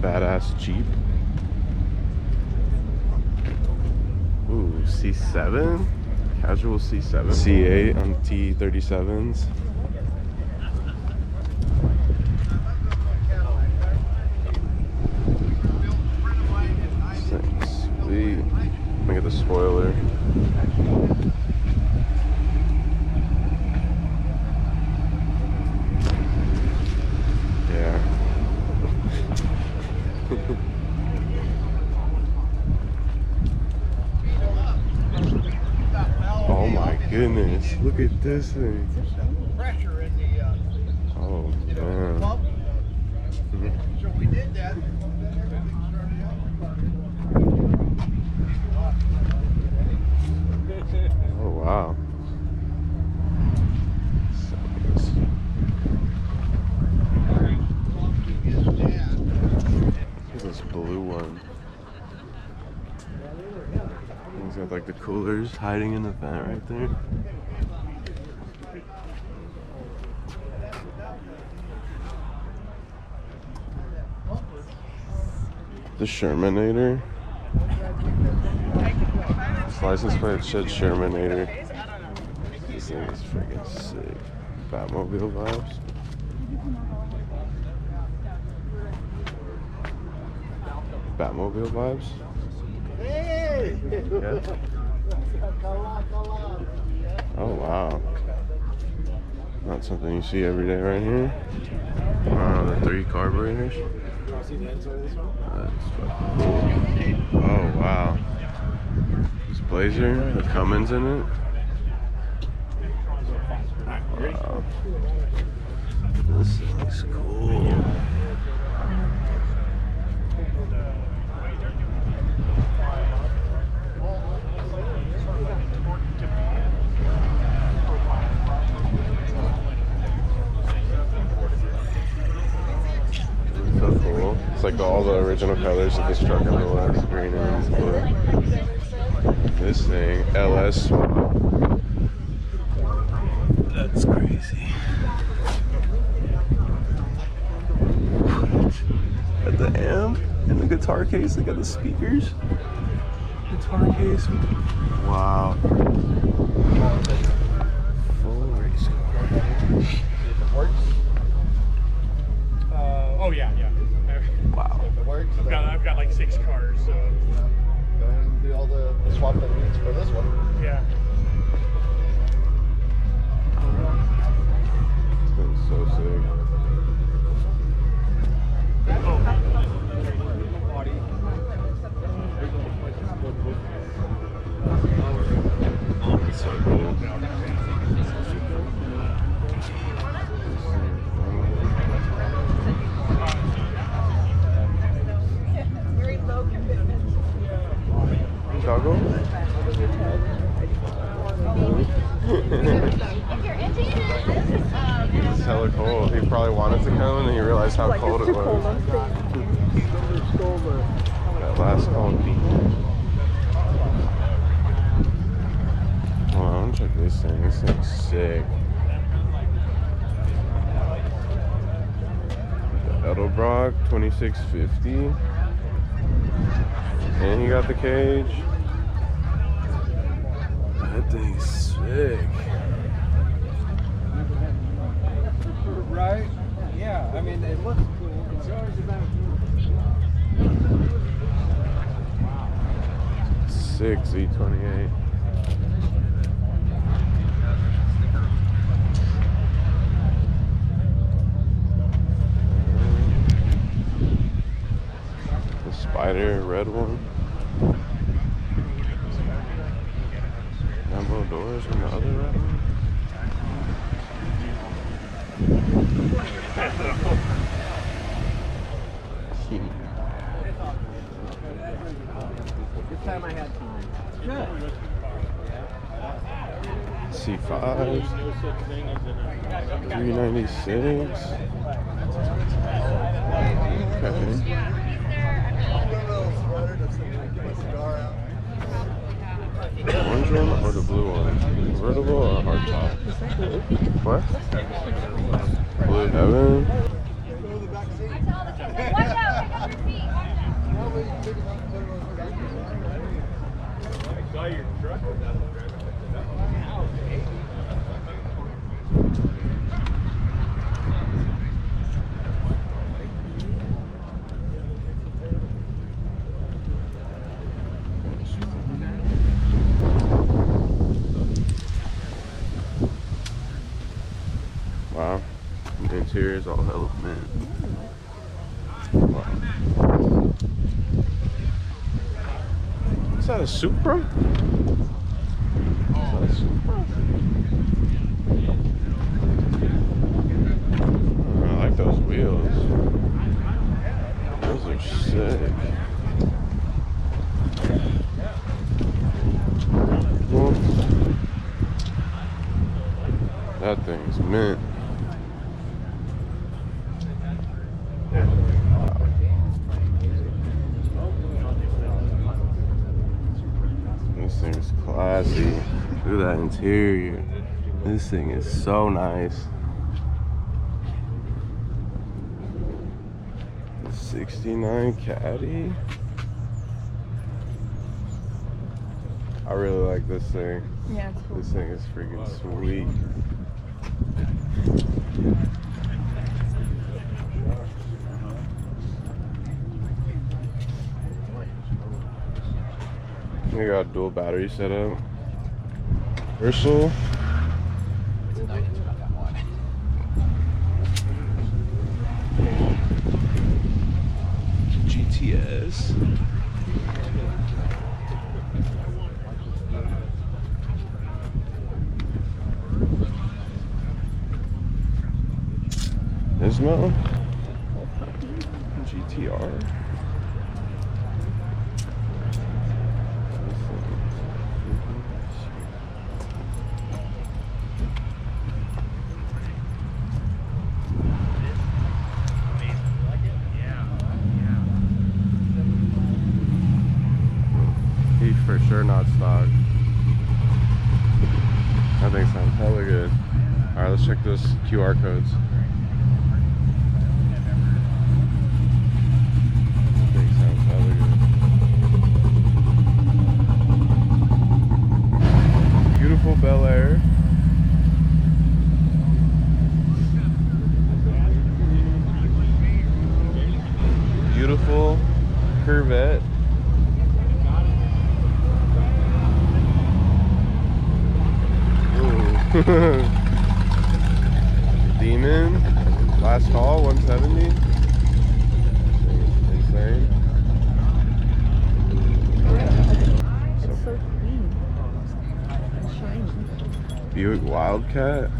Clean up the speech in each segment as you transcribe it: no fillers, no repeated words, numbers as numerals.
badass Jeep. Ooh, C7? Casual C7. C8 on T37s. Sweet. Look at the spoiler. Yeah. Oh my goodness, look at this thing. Pressure in the Oh man. so we did that. Oh wow. Look at this blue one. He's got like the coolers hiding in the vent right there. The Shermanator. This license plate said Shermanator. This thing is freaking sick. Batmobile vibes. Batmobile vibes. Hey! Yeah. Oh wow. Not something you see every day right here. Wow, the 3 carburetors. That's fucking cool. Oh wow. This Blazer, the Cummins in it. Wow. This looks cool. So cool. It's like all the original colors of this truck on the left, green and blue. This thing, LS swap. That's crazy. At the amp and the guitar case, they got the speakers. Guitar case. Wow. Full race car. Oh yeah. Wow. If it works, I've got like 6 cars, so go ahead and do all the swap that needs for this one. yeah. That's so sick. That's so cool. Chicago? It's hella cold. He probably wanted to come and then he realized how cold it was. That last cold beat. Oh, I want to check this thing. This thing's sick. The Edelbrock 2650. And he got the cage. That thing's sick. Right? Yeah, I mean, it looks cool. It's always about 6 Z28. The Spider red one. Jumbo doors on the other red one. Good time I had time. Good. C5, 396. Okay. The orange one or the blue one? Convertible or hardtop? What? Blue Heaven? Watch out, pick up your feet. Wow, the interior is all hella mint. Wow. Is that a Supra? Is that a Supra? Oh, I like those wheels. Those are sick. Well, that thing's mint. This thing's classy. Look at that interior. This thing is so nice. 69 Caddy. I really like this thing. Yeah, it's cool. This thing is freaking sweet. We got a dual battery setup. Ursel. GTS. Ismo. GTR. He's for sure not stock. That thing sounds hella good. Alright, let's check those QR codes. That thing sounds hella good. Beautiful Bel Air. Beautiful Corvette. Demon, last call, 170. Insane. It's so clean and shiny. Buick Wildcat.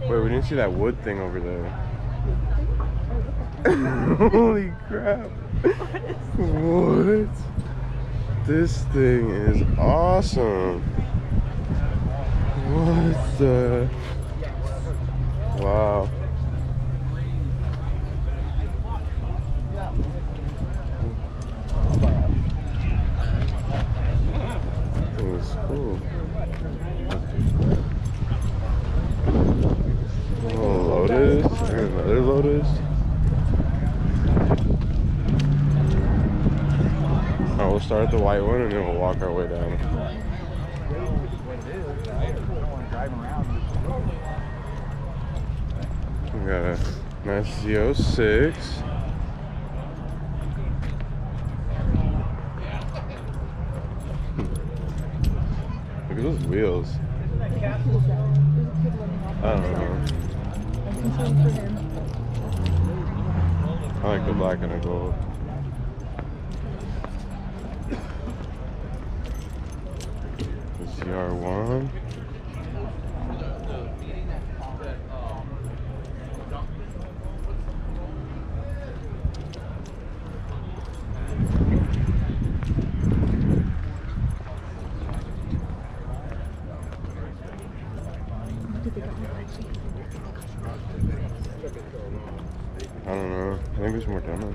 Wait, we didn't see that wood thing over there. Holy crap. What? This thing is awesome. What the? Wow. That thing is cool. Lotus, and another Lotus. Alright, we'll start at the white one and then we'll walk our way down. We got a nice Z06. Look at those wheels. I don't know. I like the black and the gold. The CR1. I don't know. I think there's more demos.